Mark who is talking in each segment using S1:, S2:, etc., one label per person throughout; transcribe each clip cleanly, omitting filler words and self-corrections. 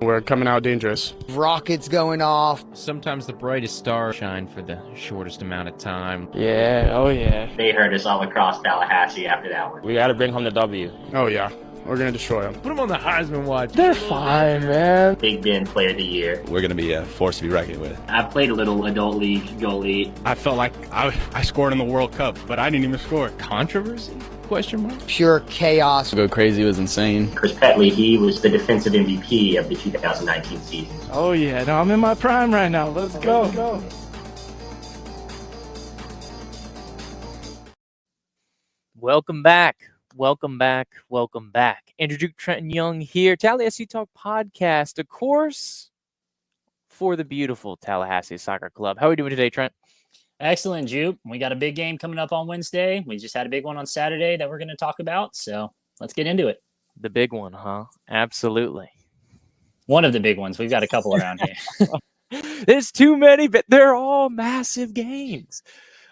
S1: We're coming out dangerous.
S2: Rockets going off.
S3: Sometimes the brightest stars shine for the shortest amount of time.
S4: Yeah, oh yeah.
S5: They heard us all across Tallahassee after that one.
S4: We got to bring home the W.
S1: Oh yeah, we're gonna destroy them.
S3: Put them on the Heisman watch.
S4: They're fine, man.
S5: Big Ben Player of the Year.
S6: We're going to be a force to be reckoned with.
S5: I played a little adult league goalie.
S7: I felt like I scored in the World Cup, but I didn't even score.
S3: Controversy? Question mark?
S2: Pure chaos.
S6: To go crazy was insane.
S5: Chris Petley, he was the defensive MVP of the 2019 season.
S4: Oh yeah, no, I'm in my prime right now. Let's go.
S8: Welcome back. Andrew Duke, Trenton Young here. Tallahassee Talk Podcast, of course, for the beautiful Tallahassee Soccer Club. How are we doing today, Trent?
S9: Excellent, Jupe. We got a big game coming up on Wednesday. We just had a big one on Saturday that we're going to talk about. So let's get into it.
S8: The big one, huh? Absolutely.
S9: One of the big ones. We've got a couple around here.
S8: There's too many, but they're all massive games.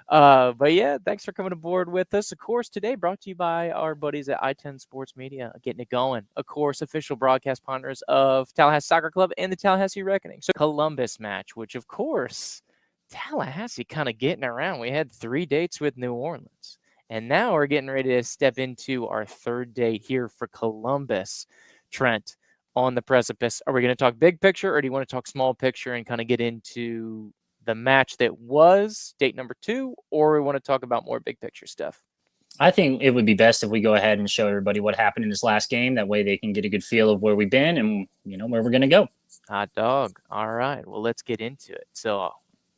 S8: But yeah, thanks for coming aboard with us. Of course, today brought to you by our buddies at I-10 Sports Media, getting it going. Of course, official broadcast partners of Tallahassee Soccer Club and the Tallahassee Reckoning. So Columbus match, which of course, Tallahassee kind of getting around. We had 3 dates with New Orleans, and now we're getting ready to step into our 3rd date here for Columbus. Trent, on the precipice. Are we going to talk big picture, or do you want to talk small picture and kind of get into the match that was date number 2, or we want to talk about more big picture stuff?
S9: I think it would be best if we go ahead and show everybody what happened in this last game. That way they can get a good feel of where we've been and, where we're going to go.
S8: Hot dog. All right. Well, let's get into it. So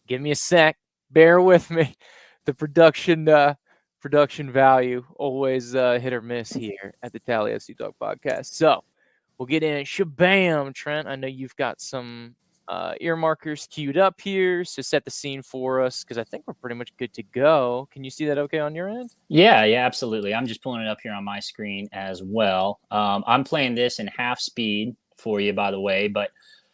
S8: give me a sec. Bear with me. The production value always hit or miss here at the Tallahassee Talk Podcast. So we'll get in. Shabam, Trent. I know you've got some earmarkers queued up here to set the scene for us, because I think we're pretty much good to go. Can you see that okay on your end?
S9: Yeah, absolutely. I'm just pulling it up here on my screen as well. I'm playing this in half speed for you, by the way, but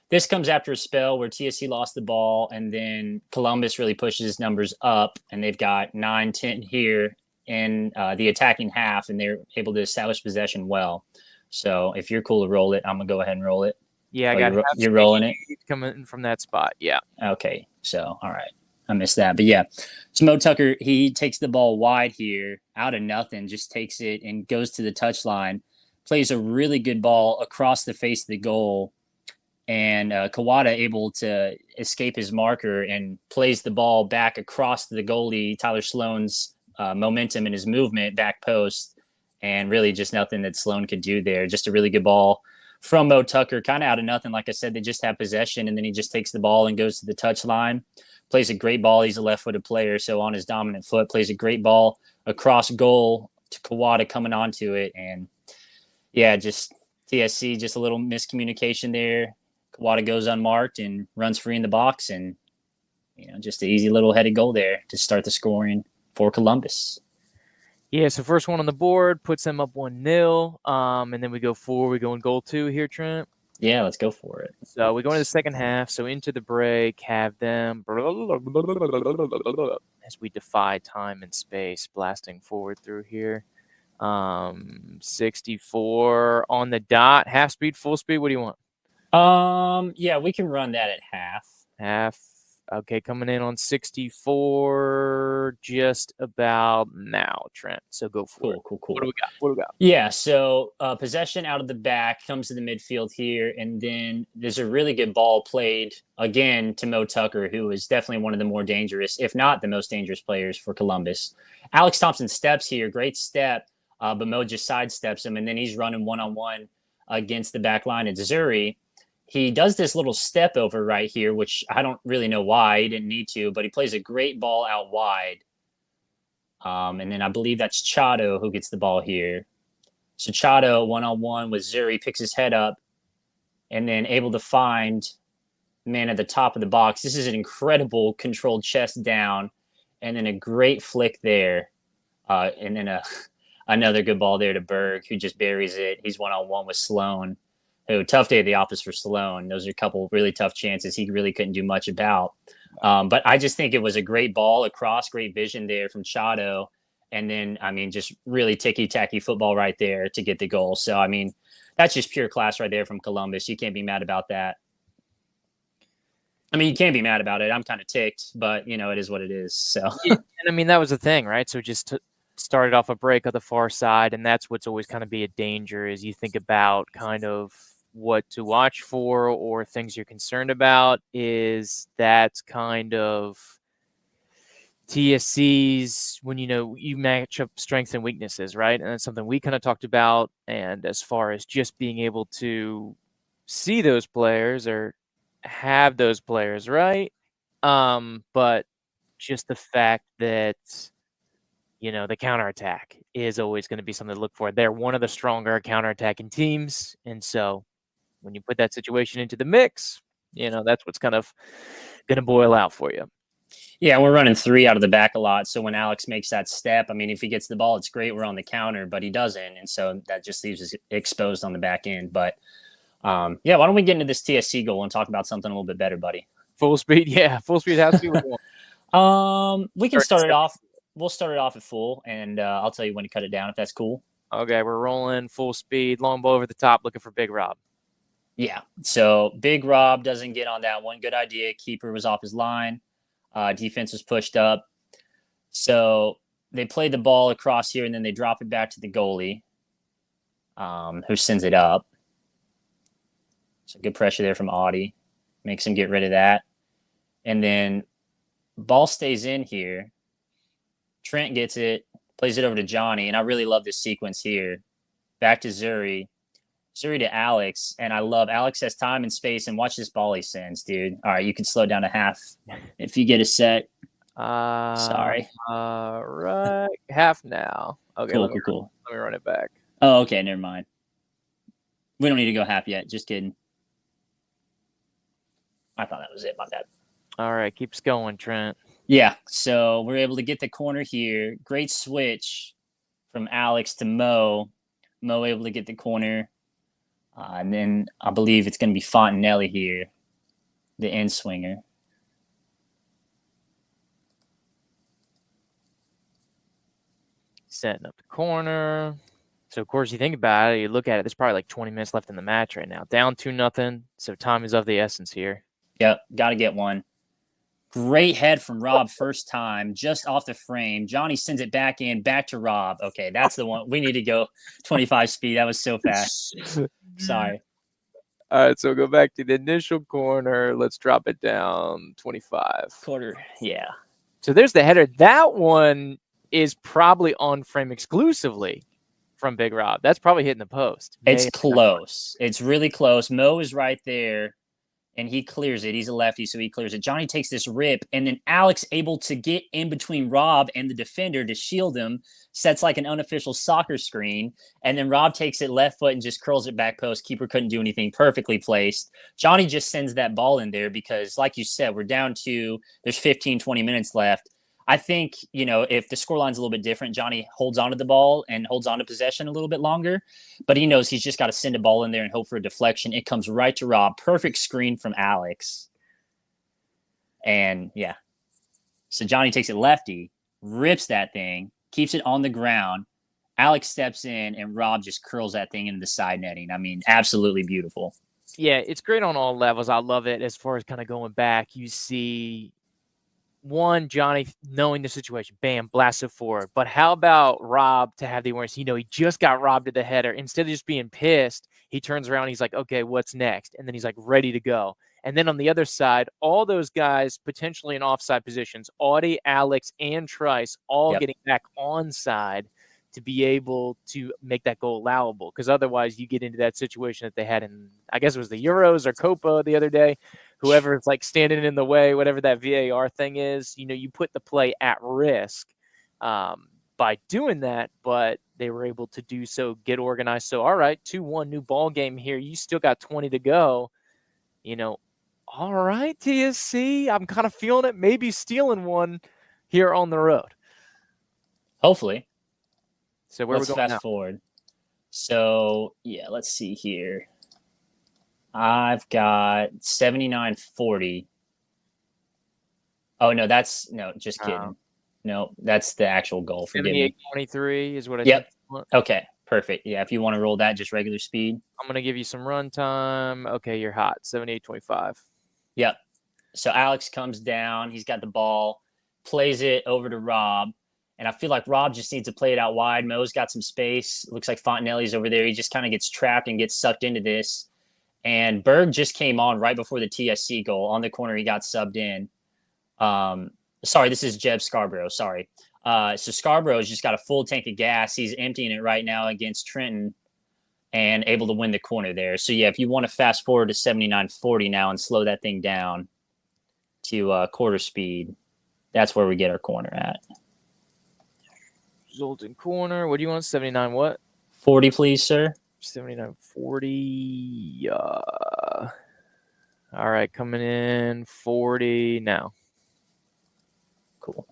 S9: this comes after a spell where TSC lost the ball, and then Columbus really pushes his numbers up, and they've got 9-10 here in the attacking half, and they're able to establish possession well. So if you're cool to roll it, I'm going to go ahead and roll it.
S8: Yeah, I got
S9: you're rolling it?
S8: Coming from that spot, yeah.
S9: Okay, so, all right. I missed that. But, yeah, so Mo Tucker, he takes the ball wide here, out of nothing, just takes it and goes to the touchline, plays a really good ball across the face of the goal, and Kawada able to escape his marker and plays the ball back across the goalie, Tyler Sloan's momentum and his movement, back post, and really just nothing that Sloan could do there. Just a really good ball from Mo Tucker, kind of out of nothing. Like I said, they just have possession, and then he just takes the ball and goes to the touchline, plays a great ball. He's a left-footed player, so on his dominant foot, plays a great ball across goal to Kawada coming onto it. And, yeah, just TSC, just a little miscommunication there. Kawada goes unmarked and runs free in the box, and, just an easy little headed goal there to start the scoring for Columbus.
S8: Yeah, so first one on the board puts them up 1-0, and then we go forward. We go in goal 2 here, Trent.
S9: Yeah, let's go for it.
S8: So we go into the second half. So into the break, have them as we defy time and space, blasting forward through here. 64 on the dot, half speed, full speed. What do you want?
S9: Yeah, we can run that at half.
S8: Half. Okay, coming in on 64 just about now, Trent. So go for it.
S9: Cool.
S8: What do we got?
S9: Yeah, so possession out of the back, comes to the midfield here, and then there's a really good ball played again to Mo Tucker, who is definitely one of the more dangerous, if not the most dangerous players for Columbus. Alex Thompson steps here, great step, but Mo just sidesteps him, and then he's running one-on-one against the back line at Zuri. He does this little step over right here, which I don't really know why. He didn't need to, but he plays a great ball out wide. And then I believe that's Chado who gets the ball here. So Chado, one-on-one with Zuri, picks his head up and then able to find the man at the top of the box. This is an incredible controlled chest down, and then a great flick there. And then another good ball there to Berg, who just buries it. He's one-on-one with Sloan. Tough day at the office for Sloan. Those are a couple really tough chances he really couldn't do much about. But I just think it was a great ball across, great vision there from Chado. And then, just really ticky-tacky football right there to get the goal. So, that's just pure class right there from Columbus. You can't be mad about that. I mean, you can't be mad about it. I'm kind of ticked, but it is what it is. So,
S8: and I mean, that was the thing, right? So just started off a break on the far side, and that's what's always kind of be a danger is you think about kind of what to watch for or things you're concerned about is that's kind of TSC's when you match up strengths and weaknesses, right? And that's something we kind of talked about. And as far as just being able to see those players or have those players, right? But just the fact that the counterattack is always going to be something to look for. They're one of the stronger counterattacking teams, and so when you put that situation into the mix, that's what's kind of going to boil out for you.
S9: Yeah, we're running 3 out of the back a lot. So when Alex makes that step, I mean, if he gets the ball, it's great. We're on the counter, but he doesn't. And so that just leaves us exposed on the back end. But why don't we get into this TSC goal and talk about something a little bit better, buddy?
S8: Full speed. Yeah, full speed has to be what you want.
S9: We can start it off. We'll start it off at full, and I'll tell you when to cut it down if that's cool.
S8: Okay, we're rolling full speed, long ball over the top, looking for Big Rob.
S9: Yeah, so Big Rob doesn't get on that one. Good idea. Keeper was off his line. Defense was pushed up. So they play the ball across here, and then they drop it back to the goalie, who sends it up. So good pressure there from Audie. Makes him get rid of that. And then ball stays in here. Trent gets it, plays it over to Johnny, and I really love this sequence here. Back to Zuri. Zuri to Alex, and I love Alex has time and space, and watch this ball he sends, dude. All right, you can slow down to half if you get a set. Sorry.
S8: Right. Half now. Okay,
S9: cool.
S8: Let me run it back.
S9: Oh, okay, never mind. We don't need to go half yet. Just kidding. I thought that was it. My bad.
S8: All right, keeps going, Trent.
S9: Yeah, so we're able to get the corner here. Great switch from Alex to Mo. Mo able to get the corner. And then I believe it's going to be Fontanelli here, the end swinger.
S8: Setting up the corner. So, of course, you think about it, you look at it, there's probably like 20 minutes left in the match right now. Down 2-0, so time is of the essence here.
S9: Yep, got to get one. Great head from Rob first time, just off the frame. Johnny sends it back in, back to Rob. Okay, that's the one. We need to go 25 speed. That was so fast. Sorry.
S8: All right, so go back to the initial corner. Let's drop it down 25.
S9: Quarter, yeah.
S8: So there's the header. That one is probably on frame exclusively from Big Rob. That's probably hitting the post.
S9: It's close. It's really close. Mo is right there. And he clears it. He's a lefty, so he clears it. Johnny takes this rip, and then Alex able to get in between Rob and the defender to shield him, sets like an unofficial soccer screen, and then Rob takes it left foot and just curls it back post. Keeper couldn't do anything. Perfectly placed. Johnny just sends that ball in there because, like you said, we're down 2. There's 15, 20 minutes left. I think, if the scoreline's a little bit different, Johnny holds onto the ball and holds on to possession a little bit longer, but he knows he's just got to send a ball in there and hope for a deflection. It comes right to Rob. Perfect screen from Alex. And yeah. So Johnny takes it lefty, rips that thing, keeps it on the ground. Alex steps in and Rob just curls that thing into the side netting. I mean, absolutely beautiful.
S8: Yeah, it's great on all levels. I love it. As far as kind of going back, you see one, Johnny knowing the situation, bam, blasted forward. But how about Rob to have the awareness? He just got robbed of the header. Instead of just being pissed, he turns around. He's like, okay, what's next? And then he's like ready to go. And then on the other side, all those guys potentially in offside positions, Audie, Alex, and Trice, all getting back onside to be able to make that goal allowable. Because otherwise you get into that situation that they had in, I guess it was the Euros or Copa the other day. Whoever is like standing in the way, whatever that VAR thing is, you put the play at risk by doing that, but they were able to do so, get organized. So, all right, 2-1 new ball game here. You still got 20 to go. All right, TSC, I'm kind of feeling it. Maybe stealing one here on the road.
S9: Hopefully.
S8: So where
S9: let's
S8: we going
S9: fast
S8: now?
S9: forward. So, yeah, let's see here. I've got 79-40. Oh, no, just kidding. No, that's the actual goal. Forgive me.
S8: 78-23 is what I
S9: Yep.
S8: think.
S9: Okay, Perfect. Yeah, if you want to roll that, just regular speed.
S8: I'm going to give you some run time. Okay, you're hot. 78-25.
S9: Yep. So Alex comes down. He's got the ball, plays it over to Rob. And I feel like Rob just needs to play it out wide. Mo's got some space. Looks like Fontanelli's over there. He just kind of gets trapped and gets sucked into this. And Berg just came on right before the TSC goal. On the corner, he got subbed in. Sorry, this is Jeb Scarborough. Sorry. So Scarborough's just got a full tank of gas. He's emptying it right now against Trenton and able to win the corner there. So, yeah, if you want to fast forward to 79-40 now and slow that thing down to quarter speed, that's where we get our corner at.
S8: Resulting corner. What do you want? 79 what?
S9: 40, please, sir.
S8: 79-40. All right, coming in 40 now.
S9: Cool.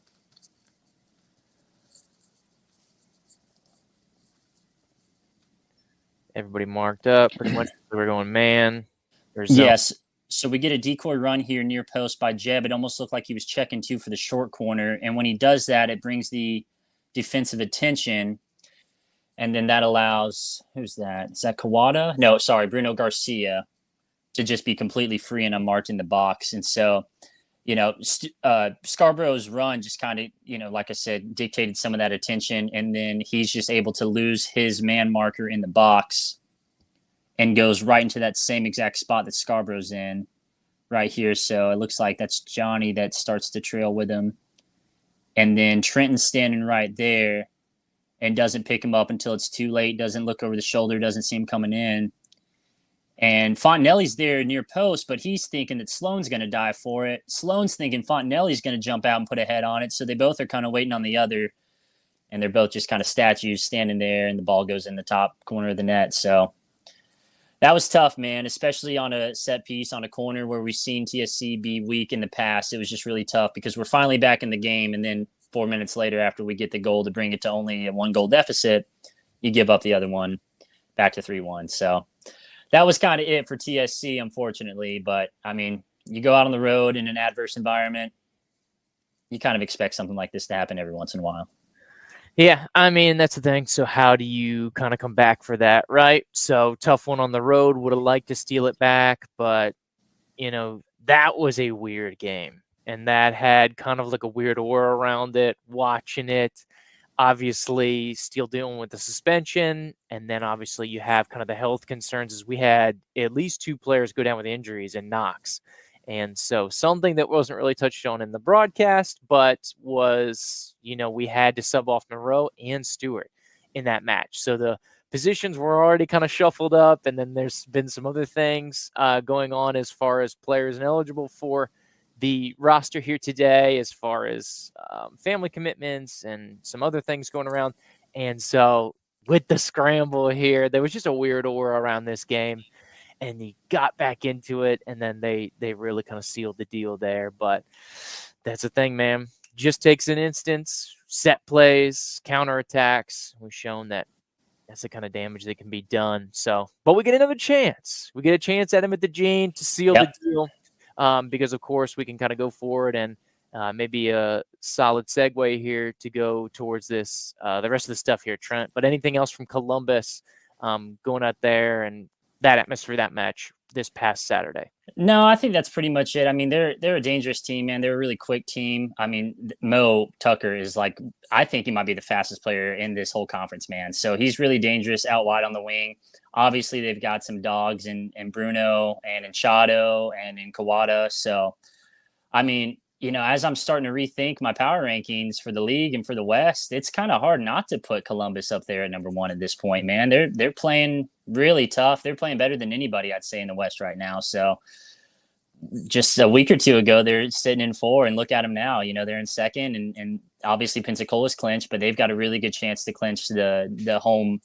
S8: Everybody marked up pretty much. We're going man.
S9: Yes. So we get a decoy run here near post by Jeb. It almost looked like he was checking two for the short corner. And when he does that, it brings the defensive attention. And then that allows, who's that? Is that Kawada? No, sorry, Bruno Garcia to just be completely free and unmarked in the box. And so, Scarborough's run just kind of, like I said, dictated some of that attention. And then he's just able to lose his man marker in the box and goes right into that same exact spot that Scarborough's in right here. So it looks like that's Johnny that starts to trail with him. And then Trenton's standing right there and doesn't pick him up until it's too late, doesn't look over the shoulder, doesn't see him coming in. And Fontanelli's there near post, but he's thinking that Sloan's going to dive for it. Sloan's thinking Fontanelli's going to jump out and put a head on it. So they both are kind of waiting on the other. And they're both just kind of statues standing there, and the ball goes in the top corner of the net. So that was tough, man, especially on a set piece on a corner where we've seen TSC be weak in the past. It was just really tough because we're finally back in the game. And then 4 minutes later, after we get the goal to bring it to only a 1-goal deficit, you give up the other one back to 3-1. So that was kind of it for TSC, unfortunately. But, I mean, you go out on the road in an adverse environment, you kind of expect something like this to happen every once in a while.
S8: Yeah, I mean, that's the thing. So how do you kind of come back for that, right? So tough one on the road. Would have liked to steal it back, but, that was a weird game. And that had kind of like a weird aura around it, watching it. Obviously, still dealing with the suspension. And then obviously you have kind of the health concerns, as we had at least 2 players go down with injuries and knocks. And so something that wasn't really touched on in the broadcast, but was, we had to sub off Monroe and Stewart in that match. So the positions were already kind of shuffled up. And then there's been some other things going on as far as players ineligible for the roster here today, as far as family commitments and some other things going around. And so with the scramble here, there was just a weird aura around this game, and he got back into it. And then they really kind of sealed the deal there. But that's the thing, man. Just takes an instance, set plays, counterattacks. We've shown that that's the kind of damage that can be done. So, but we get another chance. We get a chance at him at the Gene to seal the deal. Because, of course, we can kind of go forward and maybe a solid segue here to go towards this, the rest of the stuff here, Trent. But anything else from Columbus going out there and that atmosphere, that match this past Saturday?
S9: No, I think that's pretty much it. I mean, they're a dangerous team, man. They're a really quick team. I mean, Mo Tucker is I think he might be the fastest player in this whole conference, man. So he's really dangerous out wide on the wing. Obviously, they've got some dogs in Bruno and in Chado and in Kawada. So, I mean, as I'm starting to rethink my power rankings for the league and for the West, it's kind of hard not to put Columbus up there at number 1 at this point, man. They're playing really tough. They're playing better than anybody, I'd say, in the West right now. So just a week or two ago, they're sitting in 4, and look at them now. They're in 2nd, and obviously Pensacola's clinched, but they've got a really good chance to clinch the home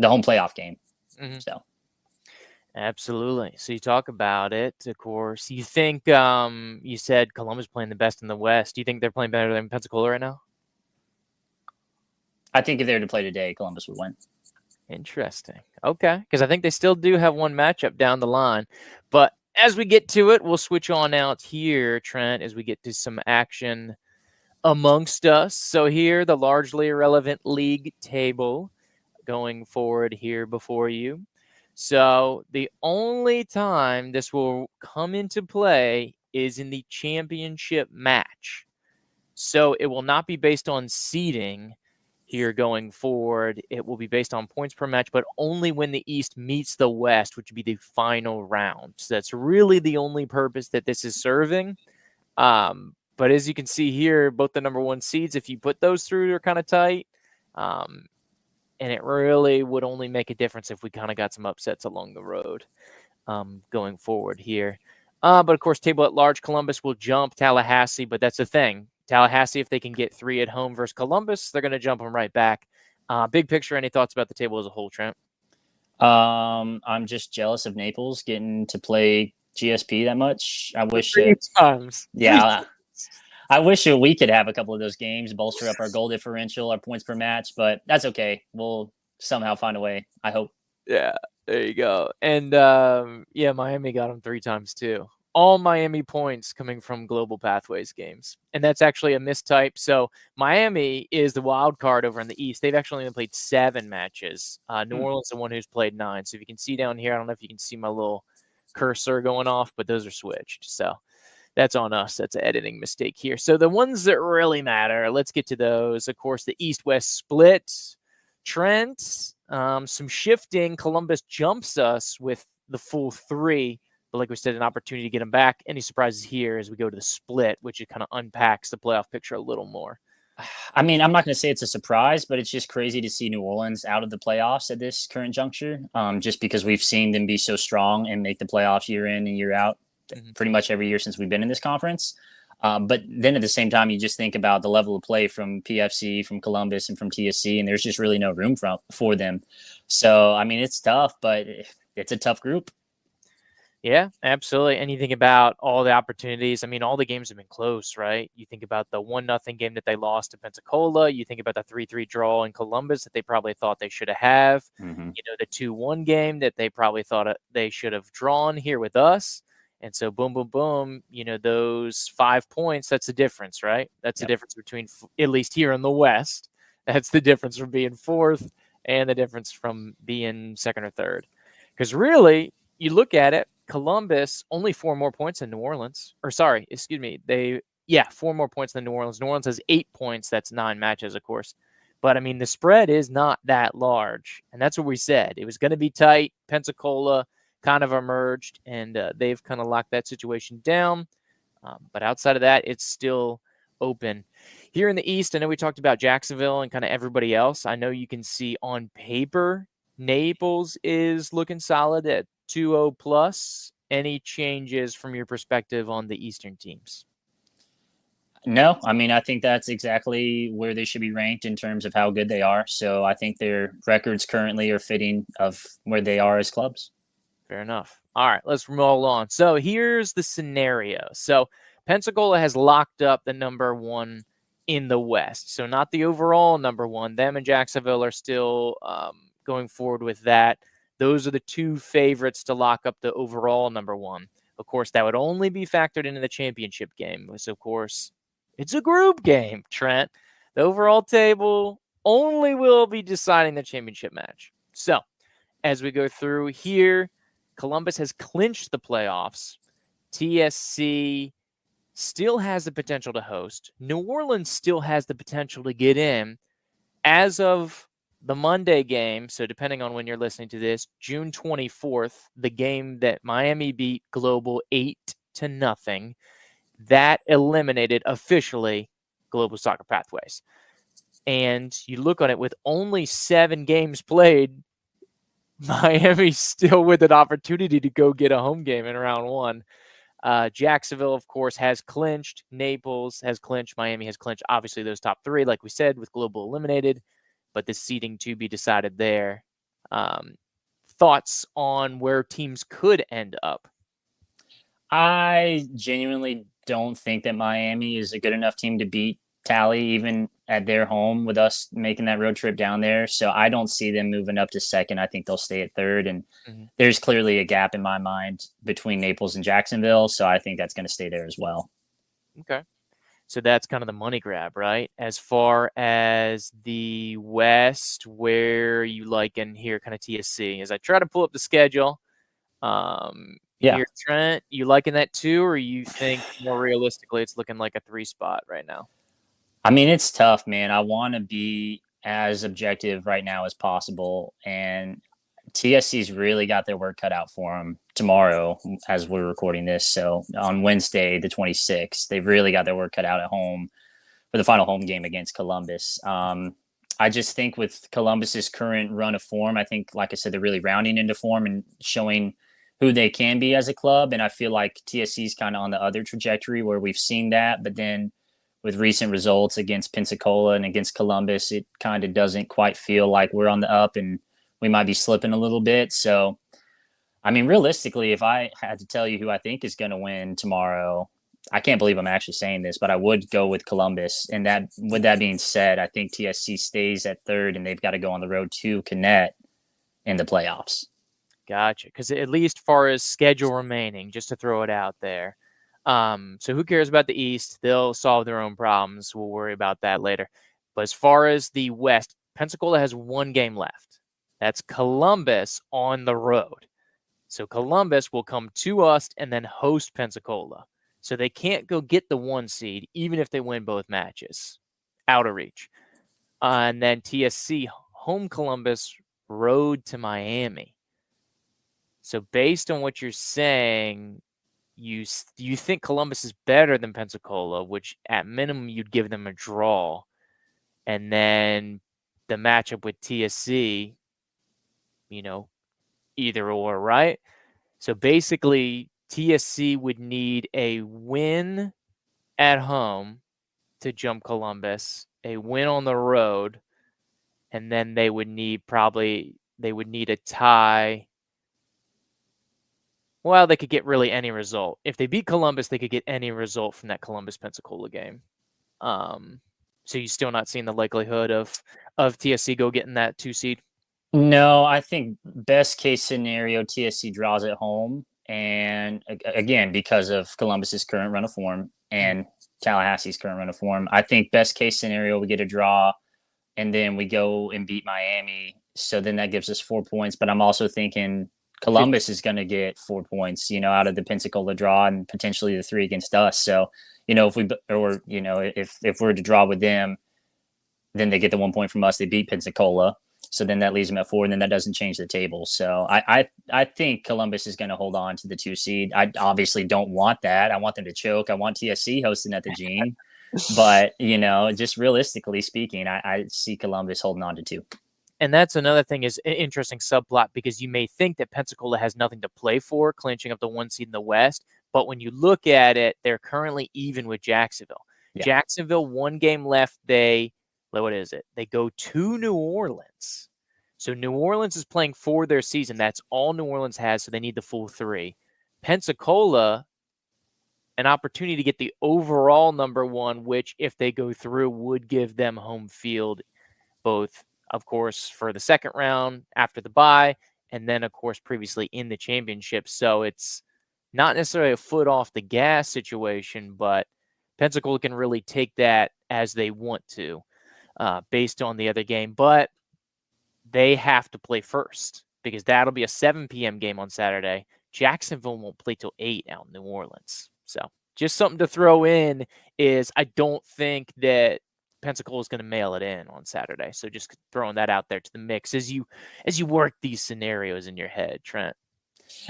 S9: playoff game.
S8: Mm-hmm.
S9: So.
S8: Absolutely. So you talk about it, of course. You think you said Columbus playing the best in the West. Do you think they're playing better than Pensacola right now?
S9: I think if they were to play today, Columbus would win.
S8: Interesting. Okay. Because I think they still do have one matchup down the line. But as we get to it, we'll switch on out here, Trent, as we get to some action amongst us. So here, the largely irrelevant league table going forward here before you. So the only time this will come into play is in the championship match. So it will not be based on seeding here going forward. It will be based on points per match, but only when the East meets the West, which would be the final round. So that's really the only purpose that this is serving. But as you can see here, both the number one seeds, if you put those through, are kind of tight. And it really would only make a difference if we kind of got some upsets along the road going forward here. But of course, table at large, Columbus will jump Tallahassee, but that's the thing. Tallahassee, if they can get 3 at home versus Columbus, they're going to jump them right back. Big picture, any thoughts about the table as a whole, Trent?
S9: I'm just jealous of Naples getting to play GSP that much. I wish.
S8: 3 times.
S9: Yeah. I wish we could have a couple of those games, bolster up our goal differential, our points per match, but that's okay. We'll somehow find a way, I hope.
S8: Yeah, there you go. And Miami got them 3 times too. All Miami points coming from Global Pathways games. And that's actually a mistype. So Miami is the wild card over in the East. They've actually only played 7 matches. New Orleans is the one who's played 9. So if you can see down here, I don't know if you can see my little cursor going off, but those are switched. So that's on us. That's an editing mistake here. So the ones that really matter, let's get to those. Of course, the East-West split. Trent, some shifting. Columbus jumps us with the full 3. But like we said, an opportunity to get them back. Any surprises here as we go to the split, which it kind of unpacks the playoff picture a little more?
S9: I mean, I'm not going to say it's a surprise, but it's just crazy to see New Orleans out of the playoffs at this current juncture, just because we've seen them be so strong and make the playoffs year in and year out, pretty much every year since we've been in this conference. But then at the same time, you just think about the level of play from PFC, from Columbus, and from TSC, and there's just really no room for them. So, I mean, it's tough, but it's a tough group.
S8: Yeah, absolutely. And you think about all the opportunities. I mean, all the games have been close, right? You think about the 1-0 game that they lost to Pensacola. You think about the 3-3 draw in Columbus that they probably thought they should have.
S9: Mm-hmm.
S8: You know, the 2-1 game that they probably thought they should have drawn here with us. And so, boom, boom, boom, you know, those 5 points, that's the difference, right? That's the difference between, at least here in the West, that's the difference from being 4th and the difference from being 2nd or 3rd. Because really, you look at it, Columbus only 4 more points than New Orleans. Or sorry, excuse me. 4 more points than New Orleans. New Orleans has 8 points. That's 9 matches, of course. But, I mean, the spread is not that large. And that's what we said. It was going to be tight. Pensacola kind of emerged, and they've kind of locked that situation down. But outside of that, it's still open. Here in the East, I know we talked about Jacksonville and kind of everybody else. I know you can see on paper, Naples is looking solid at 2-0 plus. Any changes from your perspective on the Eastern teams?
S9: No, I mean, I think that's exactly where they should be ranked in terms of how good they are. So I think their records currently are fitting of where they are as clubs.
S8: Fair enough. All right, let's roll on. So here's the scenario. So Pensacola has locked up the number 1 in the West. So not the overall number 1. Them and Jacksonville are still going forward with that. Those are the 2 favorites to lock up the overall number 1. Of course, that would only be factored into the championship game. So, of course, it's a group game, Trent. The overall table only will be deciding the championship match. So, as we go through here, Columbus has clinched the playoffs. TSC still has the potential to host. New Orleans still has the potential to get in. As of the Monday game, so depending on when you're listening to this, June 24th, the game that Miami beat Global 8-0, that eliminated officially Global Soccer Pathways. And you look on it with only 7 games played, Miami's still with an opportunity to go get a home game in round 1. Jacksonville, of course, has clinched. Naples has clinched. Miami has clinched. Obviously, those top 3, like we said, with Global eliminated. But the seeding to be decided there. Thoughts on where teams could end up?
S9: I genuinely don't think that Miami is a good enough team to beat Tally, even at their home, with us making that road trip down there. So I don't see them moving up to 2nd. I think they'll stay at 3rd. And there's clearly a gap in my mind between Naples and Jacksonville. So I think that's going to stay there as well.
S8: Okay. So that's kind of the money grab, right? As far as the West, where you like in here, kind of TSC, as I try to pull up the schedule. Here, Trent, you liking that too, or you think more realistically it's looking like a 3 spot right now?
S9: I mean, it's tough, man. I want to be as objective right now as possible, and TSC's really got their work cut out for them tomorrow as we're recording this. So on Wednesday, the 26th, they've really got their work cut out at home for the final home game against Columbus. I just think with Columbus's current run of form, I think, like I said, they're really rounding into form and showing who they can be as a club. And I feel like TSC's kind of on the other trajectory where we've seen that, but then with recent results against Pensacola and against Columbus, it kind of doesn't quite feel like we're on the up and we might be slipping a little bit. So, I mean, realistically, if I had to tell you who I think is going to win tomorrow, I can't believe I'm actually saying this, but I would go with Columbus. And that, with that being said, I think TSC stays at third and they've got to go on the road to Connect in the playoffs.
S8: Gotcha. Because at least far as schedule remaining, just to throw it out there. So who cares about the East? They'll solve their own problems. We'll worry about that later. But as far as the West, Pensacola has 1 game left. That's Columbus on the road. So Columbus will come to us and then host Pensacola. So they can't go get the 1 seed, even if they win both matches. Out of reach. And then TSC, home Columbus, road to Miami. So based on what you're saying, you think Columbus is better than Pensacola, which at minimum you'd give them a draw. And then the matchup with TSC, either or, right? So basically, TSC would need a win at home to jump Columbus, a win on the road, and then they would need a tie. Well, they could get really any result. If they beat Columbus, they could get any result from that Columbus-Pensacola game. So you're still not seeing the likelihood of TSC go getting that 2 seed?
S9: No, I think best case scenario, TSC draws at home. And again, because of Columbus's current run of form and Tallahassee's current run of form, I think best case scenario, we get a draw and then we go and beat Miami. So then that gives us 4 points. But I'm also thinking Columbus is going to get 4 points, out of the Pensacola draw and potentially the 3 against us. So, if we're to draw with them, then they get the 1 point from us. They beat Pensacola. So then that leaves them at 4, and then that doesn't change the table. So I think Columbus is going to hold on to the 2 seed. I obviously don't want that. I want them to choke. I want TSC hosting at the Gene. But, just realistically speaking, I see Columbus holding on to 2.
S8: And that's another thing, is an interesting subplot, because you may think that Pensacola has nothing to play for, clinching up the 1 seed in the West. But when you look at it, they're currently even with Jacksonville. Yeah. Jacksonville, 1 game left. They go to New Orleans. So New Orleans is playing for their season. That's all New Orleans has, so they need the full 3. Pensacola, an opportunity to get the overall number 1, which if they go through would give them home field, both, of course, for the second round after the bye, and then, of course, previously in the championship. So it's not necessarily a foot off the gas situation, but Pensacola can really take that as they want to. Based on the other game, but they have to play first because that'll be a 7 p.m. game on Saturday. Jacksonville won't play till 8 out in New Orleans. So just something to throw in is I don't think that Pensacola is going to mail it in on Saturday. So just throwing that out there to the mix as you work these scenarios in your head, Trent.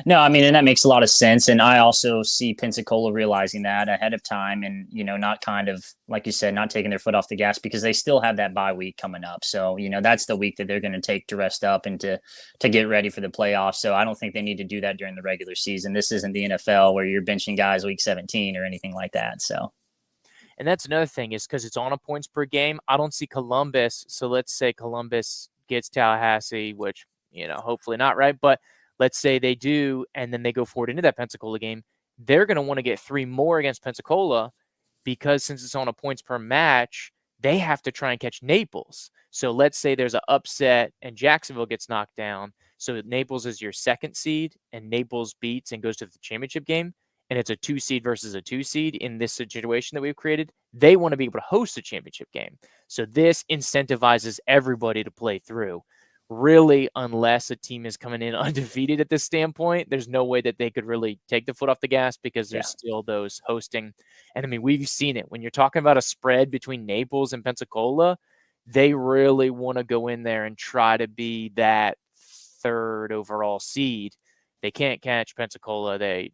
S9: No, I mean, and that makes a lot of sense. And I also see Pensacola realizing that ahead of time and, not kind of, like you said, not taking their foot off the gas because they still have that bye week coming up. So, that's the week that they're going to take to rest up and to get ready for the playoffs. So I don't think they need to do that during the regular season. This isn't the NFL where you're benching guys week 17 or anything like that. So.
S8: And that's another thing is because it's on a points per game. I don't see Columbus. So let's say Columbus gets Tallahassee, which, hopefully not, right? But let's say they do, and then they go forward into that Pensacola game. They're going to want to get 3 more against Pensacola because since it's on a points per match, they have to try and catch Naples. So let's say there's an upset and Jacksonville gets knocked down. So Naples is your 2nd seed and Naples beats and goes to the championship game. and it's a 2 seed versus a 2 seed in this situation that we've created, they want to be able to host a championship game. So this incentivizes everybody to play through. Really, unless a team is coming in undefeated at this standpoint, there's no way that they could really take the foot off the gas because there's still those hosting. And I mean, we've seen it. When you're talking about a spread between Naples and Pensacola, they really want to go in there and try to be that third overall seed. They can't catch Pensacola. It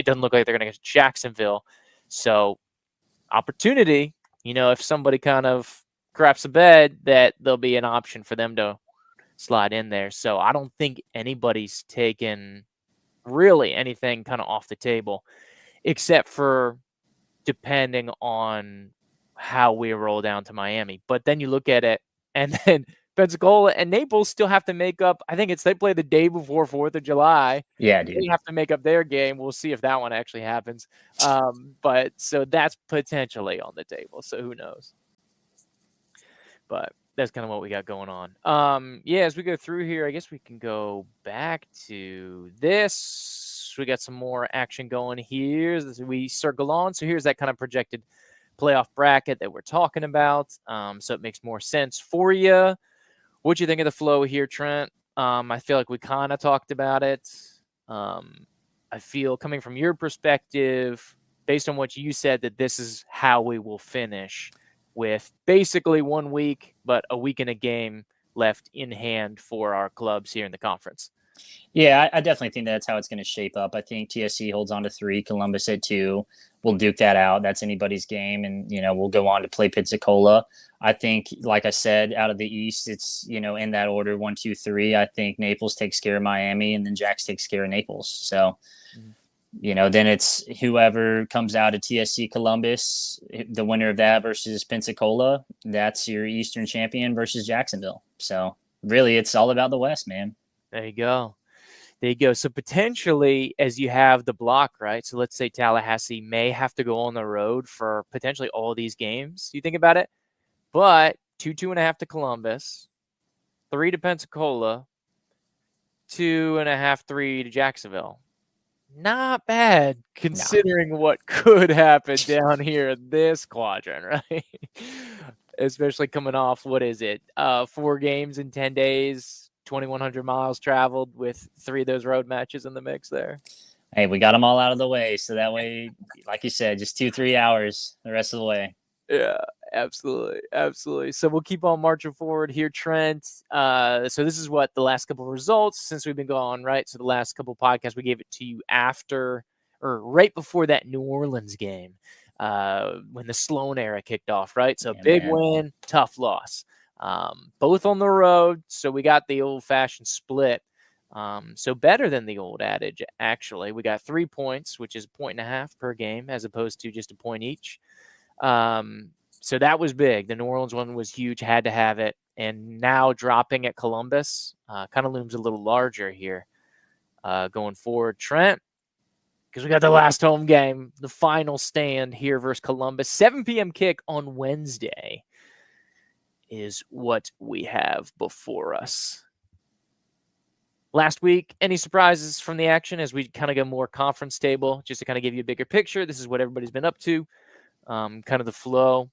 S8: doesn't look like they're going to get Jacksonville. So opportunity, if somebody kind of craps a bed, that there'll be an option for them to slide in there. So I don't think anybody's taken really anything kind of off the table, except for depending on how we roll down to Miami. But then you look at it, and then Pensacola and Naples still have to make up. I think they play the day before 4th of July.
S9: Yeah, dude.
S8: They have to make up their game. We'll see if that one actually happens. But so that's potentially on the table. So who knows? But that's kind of what we got going on. As we go through here, I guess we can go back to this. We got some more action going here as we circle on. So here's that kind of projected playoff bracket that we're talking about. So it makes more sense for you. What do you think of the flow here, Trent? I feel like we kind of talked about it. I feel, coming from your perspective, based on what you said, that this is how we will finish, with basically 1 week, but a week and a game left in hand for our clubs here in the conference.
S9: Yeah, I definitely think that's how it's going to shape up. I think TSC holds on to 3, Columbus at 2. We'll duke that out. That's anybody's game. And, we'll go on to play Pensacola. I think, like I said, out of the East, it's, in that order, 1, 2, 3. I think Naples takes care of Miami, and then Jax takes care of Naples. So, then it's whoever comes out of TSC Columbus, the winner of that versus Pensacola, that's your Eastern champion versus Jacksonville. So really, it's all about the West, man.
S8: There you go. So potentially, as you have the block, right? So let's say Tallahassee may have to go on the road for potentially all these games. You think about it, but 2.5 to Columbus, 3 to Pensacola, 2.5, 3 to Jacksonville. Not bad considering what could happen down here in this quadrant, right? Especially coming off, 4 games in 10 days, 2,100 miles traveled with 3 of those road matches in the mix there.
S9: Hey, we got them all out of the way. So that way, like you said, just 2-3 hours the rest of the way.
S8: Yeah, absolutely. So we'll keep on marching forward here, Trent. So this is what the last couple of results since we've been gone, right? So the last couple of podcasts, we gave it to you after or right before that New Orleans game when the Sloan era kicked off, right? So big win, tough loss. Both on the road. So we got the old-fashioned split. So better than the old adage, actually. We got 3 points, which is 1.5 per game as opposed to just a point each. So that was big. The New Orleans one was huge, had to have it. And now dropping at Columbus kind of looms a little larger here going forward. Trent, because we got the last home game, the final stand here versus Columbus. 7 p.m. kick on Wednesday is what we have before us. Last week, any surprises from the action as we kind of go more conference table, just to kind of give you a bigger picture? This is what everybody's been up to. Kind of the flow.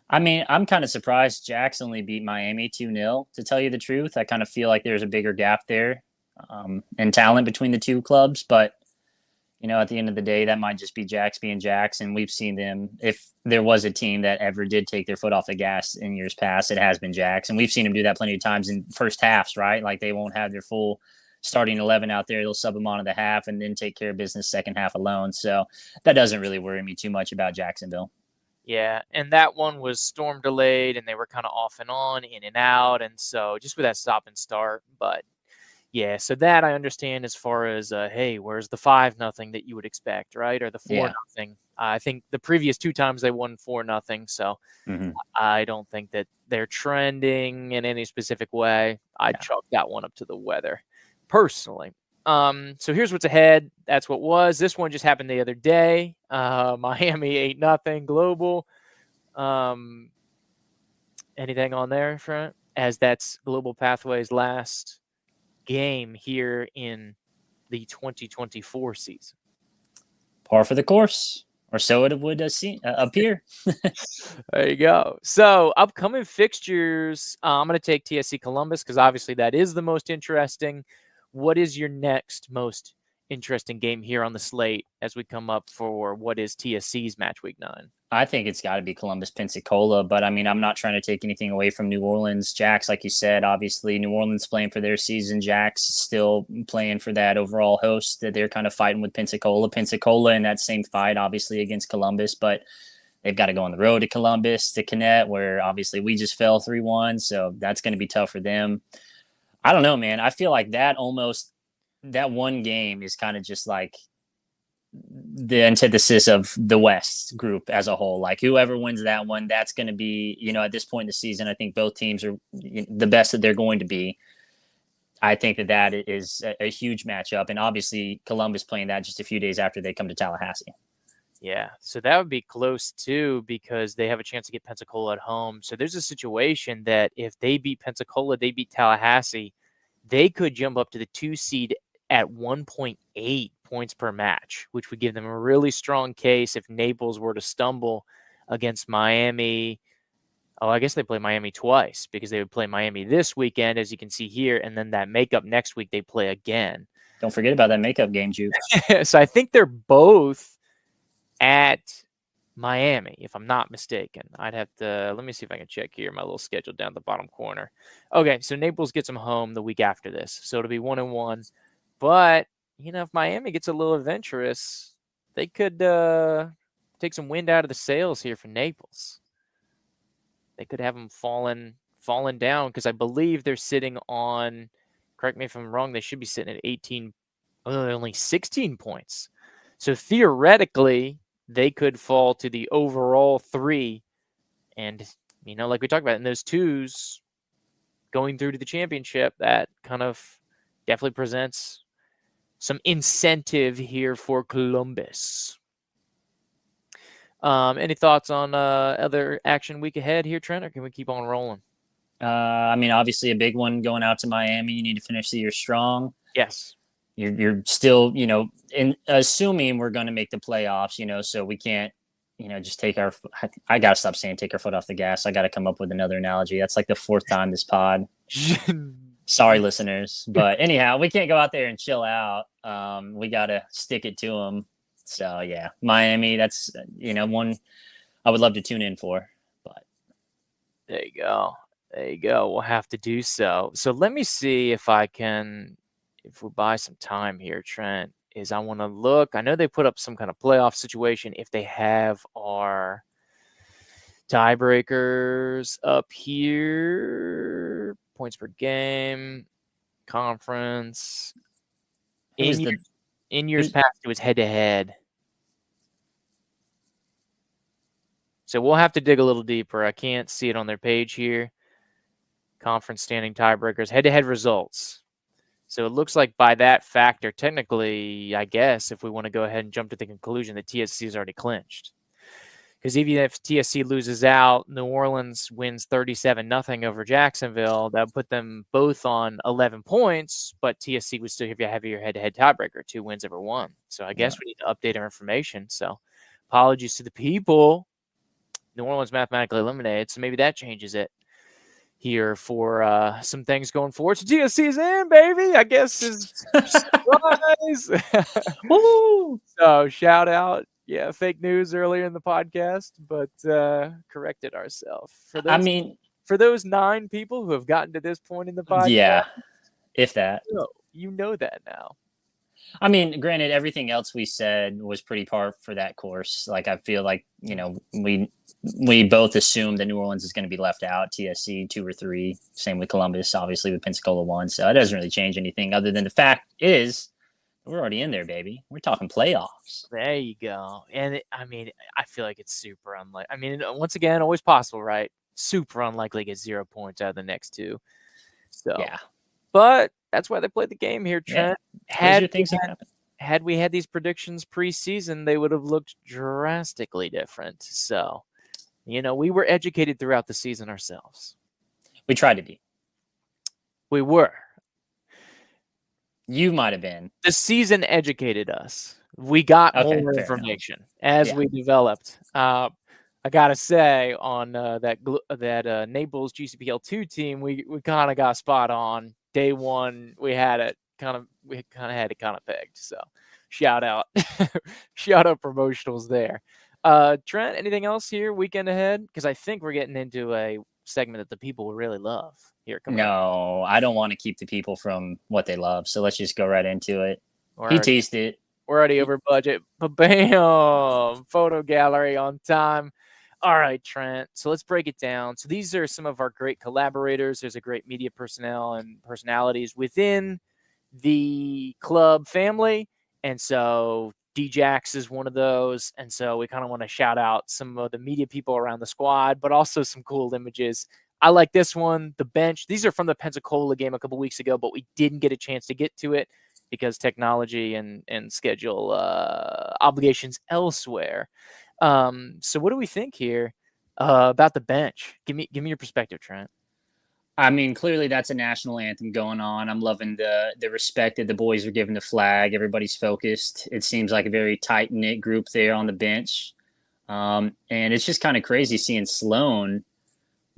S9: I mean, I'm kind of surprised Jax only beat Miami 2-0, to tell you the truth. I kind of feel like there's a bigger gap there in talent between the two clubs. But, at the end of the day, that might just be Jax being Jax. And we've seen them. If there was a team that ever did take their foot off the gas in years past, it has been Jax. And we've seen them do that plenty of times in first halves, right? Like they won't have their full starting 11 out there. They'll sub them on to the half and then take care of business second half alone. So that doesn't really worry me too much about Jacksonville.
S8: Yeah, and that one was storm delayed, and they were kind of off and on, in and out, and so just with that stop and start. But yeah, so that I understand as far as hey, where's the 5-0 that you would expect, right, or the 4-0? I think the previous 2 times they won 4-0, so I don't think that they're trending in any specific way. I'd chalk that one up to the weather, personally. So here's what's ahead. That's what was. This one just happened the other day. Miami 8-0 Global. Anything on there, Trent? As that's Global Pathways' last game here in the 2024 season.
S9: Par for the course, or so it would appear.
S8: There you go. So upcoming fixtures, I'm going to take TSC Columbus because obviously that is the most interesting. What is your next most interesting game here on the slate as we come up for what is TSC's match week 9?
S9: I think it's got to be Columbus Pensacola, but I mean, I'm not trying to take anything away from New Orleans. Jax, like you said, obviously New Orleans playing for their season. Jax still playing for that overall host that they're kind of fighting with Pensacola. Pensacola in that same fight, obviously against Columbus, but they've got to go on the road to Columbus, to Connect, where obviously we just fell 3-1. So that's going to be tough for them. I don't know, man. I feel like that one game is kind of just like the antithesis of the West group as a whole. Like whoever wins that one, that's going to be, at this point in the season, I think both teams are the best that they're going to be. I think that is a huge matchup. And obviously Columbus playing that just a few days after they come to Tallahassee.
S8: Yeah, so that would be close too because they have a chance to get Pensacola at home. So there's a situation that if they beat Pensacola, they beat Tallahassee, they could jump up to the 2 seed at 1.8 points per match, which would give them a really strong case if Naples were to stumble against Miami. Oh, I guess they play Miami twice because they would play Miami this weekend, as you can see here, and then that makeup next week they play again.
S9: Don't forget about that makeup game, Juke.
S8: So I think they're both at Miami, if I'm not mistaken. I'd have to, let me see if I can check here, my little schedule down the bottom corner. Okay, so Naples gets them home the week after this. So it'll be 1-1. But, if Miami gets a little adventurous, they could take some wind out of the sails here for Naples. They could have them falling down because I believe they're sitting on, correct me if I'm wrong, they should be sitting at only 16 points. So theoretically, they could fall to the overall 3. And, like we talked about in those 2s, going through to the championship, that kind of definitely presents some incentive here for Columbus. Any thoughts on other action week ahead here, Trent, or can we keep on rolling?
S9: Obviously a big one going out to Miami. You need to finish the year strong.
S8: Yes.
S9: You're still, in assuming we're going to make the playoffs, so we can't, just I got to stop saying take our foot off the gas. I got to come up with another analogy. That's like the 4th time this pod. Sorry, listeners. But anyhow, we can't go out there and chill out. We got to stick it to them. So, yeah, Miami, that's, one I would love to tune in for. But
S8: there you go. We'll have to do so. So let me see if we buy some time here, Trent, is I want to look. I know they put up some kind of playoff situation if they have our tiebreakers up here. Points per game, conference. In years past, it was head-to-head. So we'll have to dig a little deeper. I can't see it on their page here. Conference standing tiebreakers, head-to-head results. So it looks like by that factor, technically, I guess, if we want to go ahead and jump to the conclusion that TSC is already clinched. Because even if TSC loses out, New Orleans wins 37-0 over Jacksonville, that would put them both on 11 points, but TSC would still have your head-to-head tiebreaker, 2 wins over 1. So I guess we need to update our information. So apologies to the people. New Orleans mathematically eliminated, so maybe that changes it here for some things going forward. So TSC's in, baby, I guess is surprise.
S9: woo!
S8: So shout out. Yeah, fake news earlier in the podcast, but corrected ourselves. For those 9 people who have gotten to this point in the podcast.
S9: Yeah, if that.
S8: You know that now.
S9: Granted, everything else we said was pretty par for that course. Like, I feel like, we both assumed that New Orleans is going to be left out, TSC 2 or 3. Same with Columbus, obviously, with Pensacola 1. So it doesn't really change anything other than the fact is we're already in there, baby. We're talking playoffs.
S8: There you go. And I feel like it's super unlikely. Once again, always possible, right? Super unlikely to get 0 points out of the next 2. So,
S9: yeah.
S8: But that's why they played the game here, Trent.
S9: Yeah.
S8: Had we had these predictions preseason, they would have looked drastically different. So, we were educated throughout the season ourselves.
S9: We tried to be.
S8: We were.
S9: You might have been.
S8: The season educated us. We got
S9: Okay,
S8: more
S9: fair
S8: information as
S9: Yeah.
S8: we developed. I gotta say, on that Naples GCPL2 team, we kind of got spot on day one. We had it kind of pegged. So shout out, shout out promotionals there. Trent, anything else here weekend ahead? Because I think we're getting into a segment that the people will really love here. Coming up.
S9: No, I don't want to keep the people from what they love. So let's just go right into it. He teased it.
S8: We're already over budget. But bam! Photo gallery on time. All right, Trent. So let's break it down. So these are some of our great collaborators. There's a great media personnel and personalities within the club family. And so Djax is one of those. And so we kind of want to shout out some of the media people around the squad, but also some cool images. I like this one, the bench. These are from the Pensacola game a couple weeks ago, but we didn't get a chance to get to it because technology and schedule obligations elsewhere. So what do we think here about the bench? Give me your perspective, Trent.
S9: I mean, clearly that's a national anthem going on. I'm loving the respect that the boys are giving the flag. Everybody's focused. It seems like a very tight-knit group there on the bench. And it's just kind of crazy seeing Sloan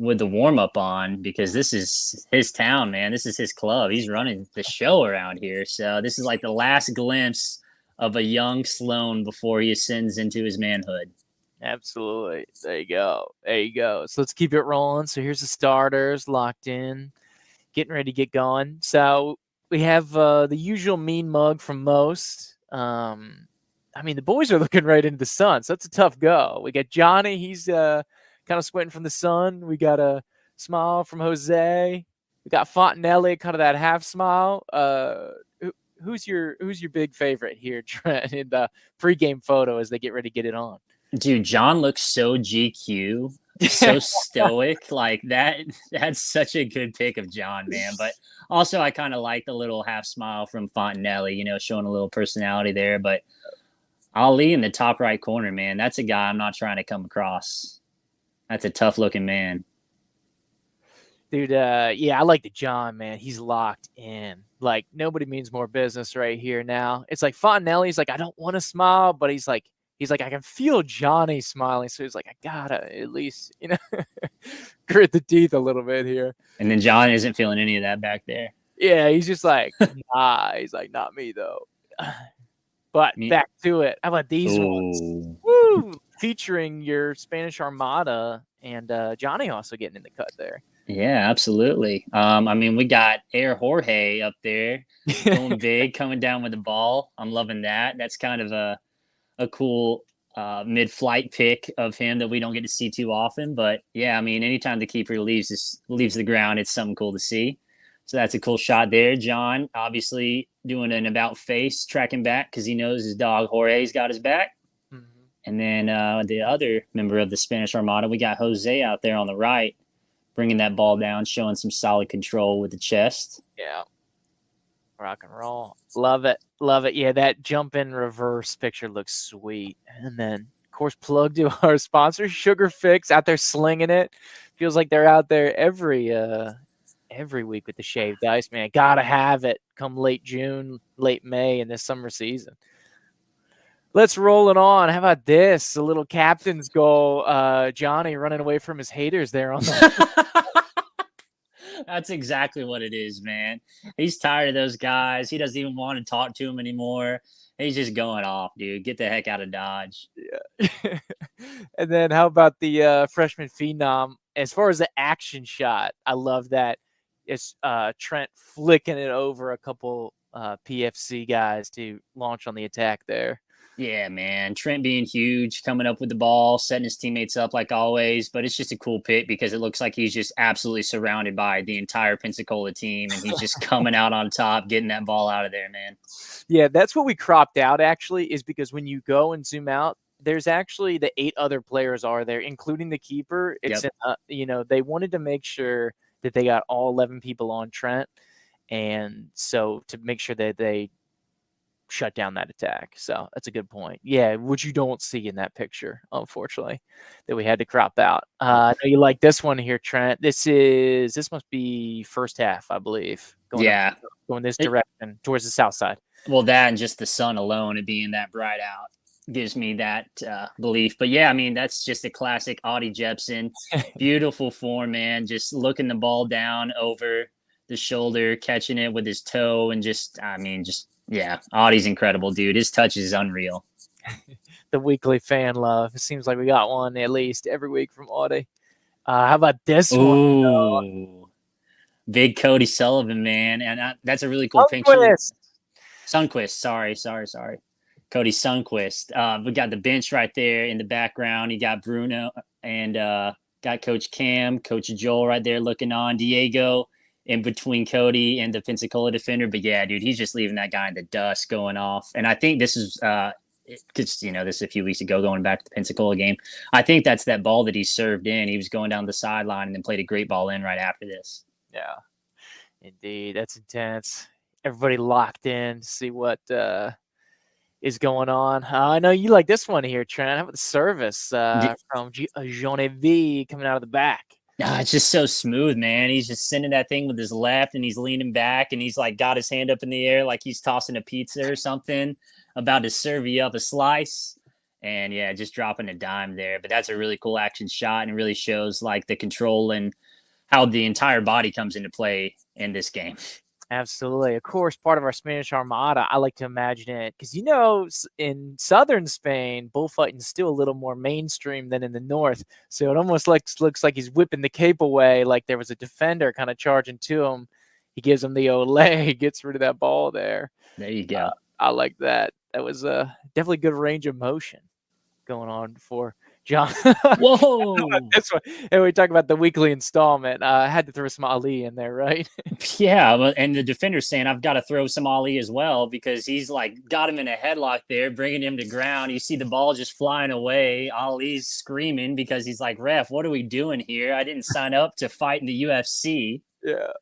S9: with the warm-up on because this is his town, man. This is his club. He's running the show around here. So this is like the last glimpse of a young Sloan before he ascends into his manhood.
S8: Absolutely. There you go. There you go. So let's keep it rolling. So here's the starters locked in, getting ready to get going. So we have the usual mean mug from most. I mean, the boys are looking right into the sun, so that's a tough go. We got Johnny. He's kind of sweating from the sun. We got a smile from Jose. We got Fontanelli, kind of that half smile. Who's your big favorite here, Trent, in the pregame photo as they get ready to get it on?
S9: Dude, John looks so GQ, so stoic. Like that's such a good pick of John, man. But also I kind of like the little half smile from Fontanelli, you know, showing a little personality there. But Ali in the top right corner, man, that's a guy I'm not trying to come across. That's a tough looking man.
S8: Dude, yeah, I like the John, man. He's locked in. Like, nobody means more business right here now. It's like Fontanelli's like, I don't want to smile, but he's like, I can feel Johnny smiling. So he's like, I gotta at least, you know, grit the teeth a little bit here.
S9: And then John isn't feeling any of that back there.
S8: Yeah, he's just like, nah. He's like, not me, though. But back to it. How about these ones? Woo! Featuring your Spanish Armada and Johnny also getting in the cut there.
S9: Yeah, absolutely. I mean, we got Air Jorge up there going big, coming down with the ball. I'm loving that. That's kind of a cool mid-flight pick of him that we don't get to see too often. But yeah, I mean, anytime the keeper leaves the ground, it's something cool to see. So that's a cool shot there. John obviously doing an about face, tracking back because he knows his dog Jorge's got his back. Mm-hmm. And then the other member of the Spanish Armada, we got Jose out there on the right, bringing that ball down, showing some solid control with the chest.
S8: Yeah. Rock and roll. Love it. Love it. Yeah, that jump in reverse picture looks sweet. And then, of course, plug to our sponsor, Sugar Fix, out there slinging it. Feels like they're out there every week with the shaved ice, man. Gotta have it come late June, late May in this summer season. Let's roll it on. How about this? A little captain's goal. Johnny running away from his haters there on the
S9: That's exactly what it is, man. He's tired of those guys. He doesn't even want to talk to them anymore. He's just going off, dude. Get the heck out of Dodge.
S8: Yeah. And then how about the freshman phenom? As far as the action shot, I love that. It's Trent flicking it over a couple PFC guys to launch on the attack there.
S9: Yeah, man. Trent being huge, coming up with the ball, setting his teammates up like always. But it's just a cool pick because it looks like he's just absolutely surrounded by the entire Pensacola team. And he's just coming out on top, getting that ball out of there, man.
S8: Yeah, that's what we cropped out, actually, is because when you go and zoom out, there's actually the 8 other players are there, including the keeper. It's, they wanted to make sure that they got all 11 people on Trent. And so to make sure that they shut down that attack. So that's a good point. Yeah, which you don't see in that picture, unfortunately, that we had to crop out. I know you like this one here, Trent. This must be first half, I believe. going this direction towards the south side.
S9: Well, that and just the sun alone, it being that bright out, gives me that belief. But yeah, I mean, that's just a classic Audie Jepson. Beautiful form, man. Just looking the ball down over the shoulder, catching it with his toe, and Audie's incredible, dude. His touch is unreal.
S8: The weekly fan love. It seems like we got one at least every week from Audie. How about this one?
S9: Big Cody Sullivan, man. And that's a really cool picture. Sundquist. Sorry. Cody Sundquist. We got the bench right there in the background. You got Bruno and got Coach Cam, Coach Joel right there looking on. Diego in between Cody and the Pensacola defender. But yeah, dude, he's just leaving that guy in the dust going off. And I think this is because, this is a few weeks ago going back to the Pensacola game. I think that's that ball that he served in. He was going down the sideline and then played a great ball in right after this.
S8: Yeah, indeed. That's intense. Everybody locked in to see what is going on. I know you like this one here, Trent. How about the service from Jean coming out of the back?
S9: It's just so smooth, man. He's just sending that thing with his left, and he's leaning back, and he's like got his hand up in the air like he's tossing a pizza or something, about to serve you up a slice. And yeah, just dropping a dime there. But that's a really cool action shot, and it really shows like the control and how the entire body comes into play in this game.
S8: Absolutely. Of course, part of our Spanish Armada, I like to imagine it because, in southern Spain, bullfighting is still a little more mainstream than in the north. So it almost looks like he's whipping the cape away, like there was a defender kind of charging to him. He gives him the Olay, gets rid of that ball there.
S9: There you go.
S8: I like that. That was definitely good range of motion going on for John.
S9: Whoa.
S8: This one. And we talk about the weekly installment. I had to throw some Ali in there, right?
S9: Yeah, and the defender's saying I've got to throw some Ali as well because he's like got him in a headlock there, bringing him to ground. You see the ball just flying away. Ali's screaming because he's like, "Ref, what are we doing here? I didn't sign up to fight in the UFC."
S8: Yeah.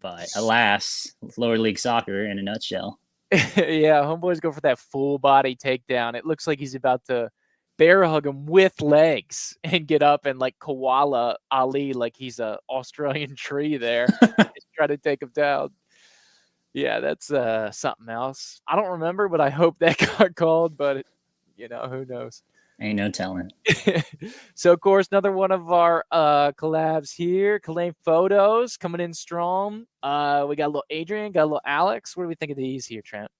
S9: But alas, lower league soccer in a nutshell.
S8: Yeah, homeboys go for that full body takedown. It looks like he's about to bear hug him with legs and get up and like koala Ali like he's a Australian tree there. Try to take him down. Yeah, that's something else. I don't remember, but I hope that got called, but who knows?
S9: Ain't no telling.
S8: So, of course, another one of our collabs here. Kalane Photos coming in strong. We got a little Adrian, got a little Alex. What do we think of these here, Trent?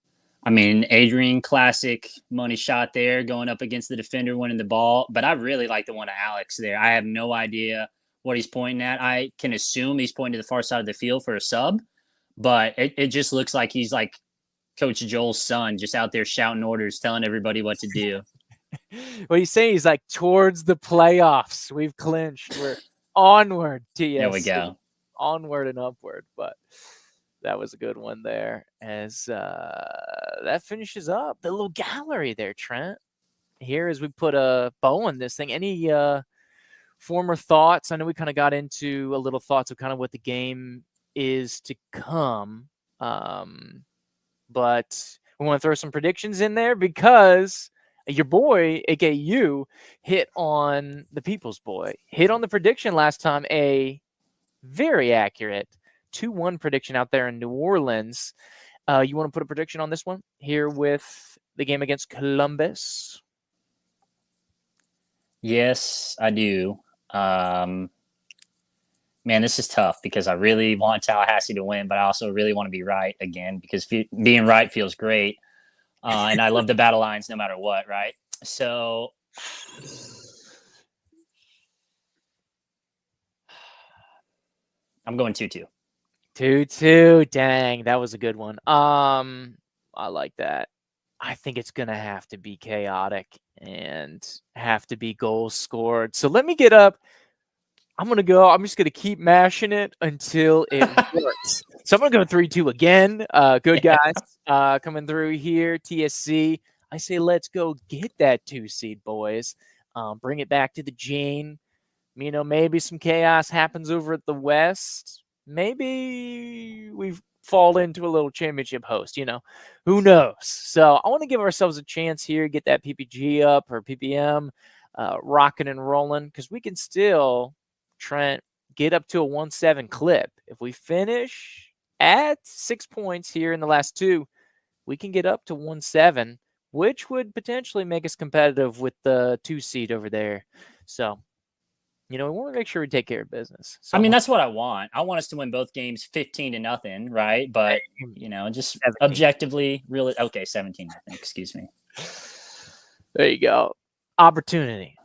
S9: I mean, Adrian, classic money shot there, going up against the defender, winning the ball. But I really like the one of Alex there. I have no idea what he's pointing at. I can assume he's pointing to the far side of the field for a sub. But it just looks like he's like Coach Joel's son, just out there shouting orders, telling everybody what to do.
S8: What he's saying, he's like, towards the playoffs. We've clinched. We're onward, TSC.
S9: There we go.
S8: Onward and upward. But that was a good one there. As that finishes up the little gallery there, Trent. Here as we put a bow on this thing. Any former thoughts? I know we kind of got into a little thoughts of kind of what the game is to come. But we want to throw some predictions in there because your boy, aka you, hit on the people's boy. Hit on the prediction last time. A very accurate 2-1 prediction out there in New Orleans. You want to put a prediction on this one here with the game against Columbus?
S9: Yes, I do. Man, this is tough because I really want Tallahassee to win, but I also really want to be right again because being right feels great. And I love the battle lines no matter what, right? So I'm going 2-2.
S8: 2-2. Dang, that was a good one. I like that. I think it's going to have to be chaotic and have to be goals scored. So let me get up. I'm just going to keep mashing it until it works. So I'm going to go 3-2 again. Good guys coming through here. TSC. I say let's go get that 2 seed, boys. Bring it back to the Gene. Maybe some chaos happens over at the West. Maybe we fall into a little championship host, who knows? So I want to give ourselves a chance here, get that PPG up or PPM rocking and rolling because we can still, Trent, get up to a 1-7 clip. If we finish at 6 points here in the last 2, we can get up to 1-7, which would potentially make us competitive with the 2 seed over there. So, we want to make sure we take care of business. So
S9: I mean, that's what I want. I want us to win both games 15-0, right? But, just
S8: 17.
S9: objectively, really, okay, 17-0, excuse me.
S8: There you go. Opportunity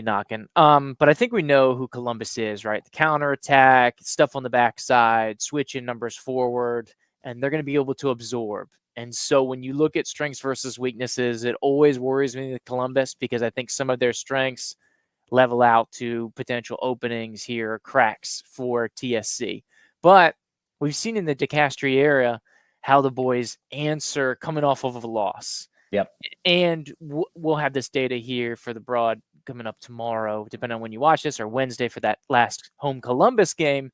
S8: knocking. But I think we know who Columbus is, right? The counterattack, stuff on the backside, switching numbers forward, and they're going to be able to absorb. And so when you look at strengths versus weaknesses, it always worries me with Columbus because I think some of their strengths level out to potential openings here, cracks for TSC. But we've seen in the DeCastri era how the boys answer coming off of a loss.
S9: Yep.
S8: And we'll have this data here for the broad coming up tomorrow, depending on when you watch this, or Wednesday for that last home Columbus game.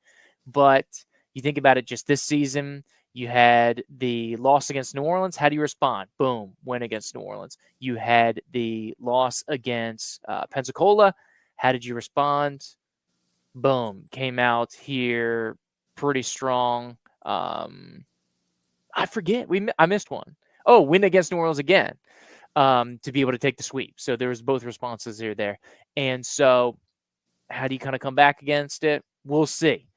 S8: But you think about it just this season, you had the loss against New Orleans. How do you respond? Boom, win against New Orleans. You had the loss against Pensacola. How did you respond? Boom, came out here pretty strong. I forget. I missed one. Oh, win against New Orleans again to be able to take the sweep. So there was both responses here there. And so how do you kind of come back against it? We'll see.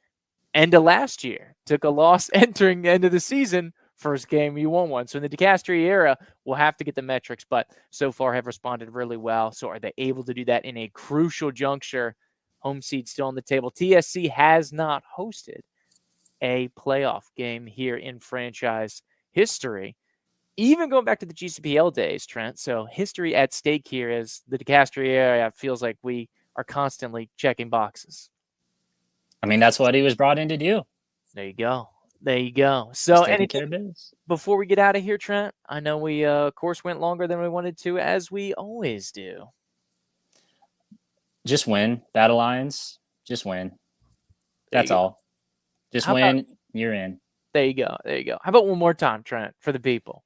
S8: End of last year, took a loss entering the end of the season. First game, you won one. So in the DeCastri era, we'll have to get the metrics, but so far have responded really well. So are they able to do that in a crucial juncture? Home seed still on the table. TSC has not hosted a playoff game here in franchise history, even going back to the GCPL days, Trent. So history at stake here as the DeCastri area feels like we are constantly checking boxes.
S9: I mean, that's what he was brought in to do.
S8: There you go. So, before we get out of here, Trent, I know we, of course, went longer than we wanted to, as we always do.
S9: Just win. Battle Lions. Just win. That's all. Just win. You're in.
S8: There you go. How about one more time, Trent, for the people?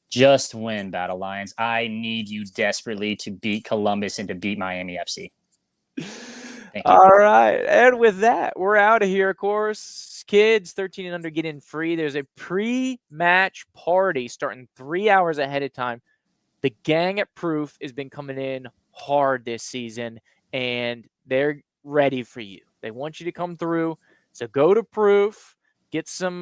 S9: Just win, Battle Lions. I need you desperately to beat Columbus and to beat Miami FC. Thank you.
S8: All right. And with that, we're out of here, of course. Kids 13 and under get in free. There's a pre-match party starting 3 hours ahead of time. The gang at Proof has been coming in hard this season, and they're ready for you. They want you to come through. So go to Proof. Get some,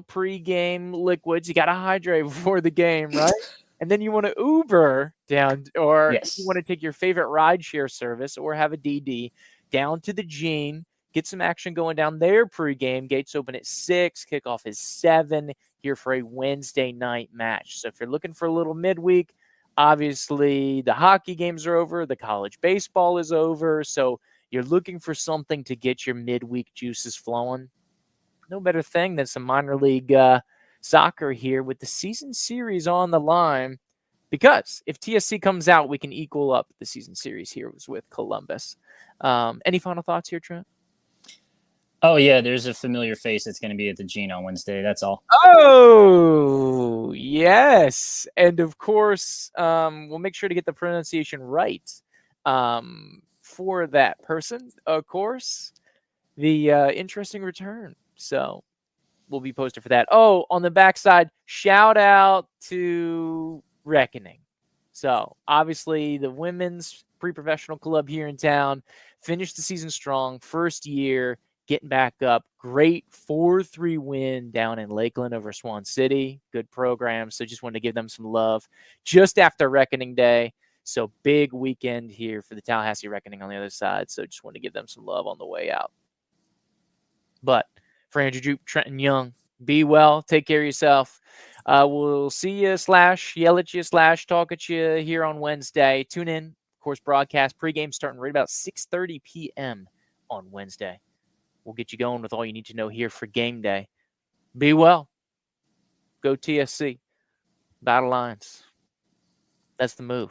S8: pre-game liquids. You got to hydrate before the game, right? And then you want to Uber down, or you want to take your favorite rideshare service or have a DD down to the Gene, get some action going down there pre-game. Gates open at 6, kickoff is 7 here for a Wednesday night match. So if you're looking for a little midweek, obviously the hockey games are over, the college baseball is over. So you're looking for something to get your midweek juices flowing. No better thing than some minor league soccer here with the season series on the line, because if TSC comes out, we can equal up the season series here with Columbus. Any final thoughts here, Trent?
S9: Oh, yeah, there's a familiar face that's going to be at the Gene on Wednesday. That's all.
S8: Oh, yes. And, of course, we'll make sure to get the pronunciation right for that person. Of course, the interesting return. So we'll be posted for that. Oh, on the backside, shout out to Reckoning. So obviously the women's pre-professional club here in town finished the season strong. First year, getting back up. Great 4-3 win down in Lakeland over Swan City. Good program. So just wanted to give them some love just after Reckoning Day. So big weekend here for the Tallahassee Reckoning on the other side. So just wanted to give them some love on the way out. But for Andrew Jupe, Trenton Young, be well. Take care of yourself. We'll see you / yell at you / talk at you here on Wednesday. Tune in. Of course, broadcast pregame starting right about 6:30 p.m. on Wednesday. We'll get you going with all you need to know here for game day. Be well. Go TSC. Battle Lions. That's the move.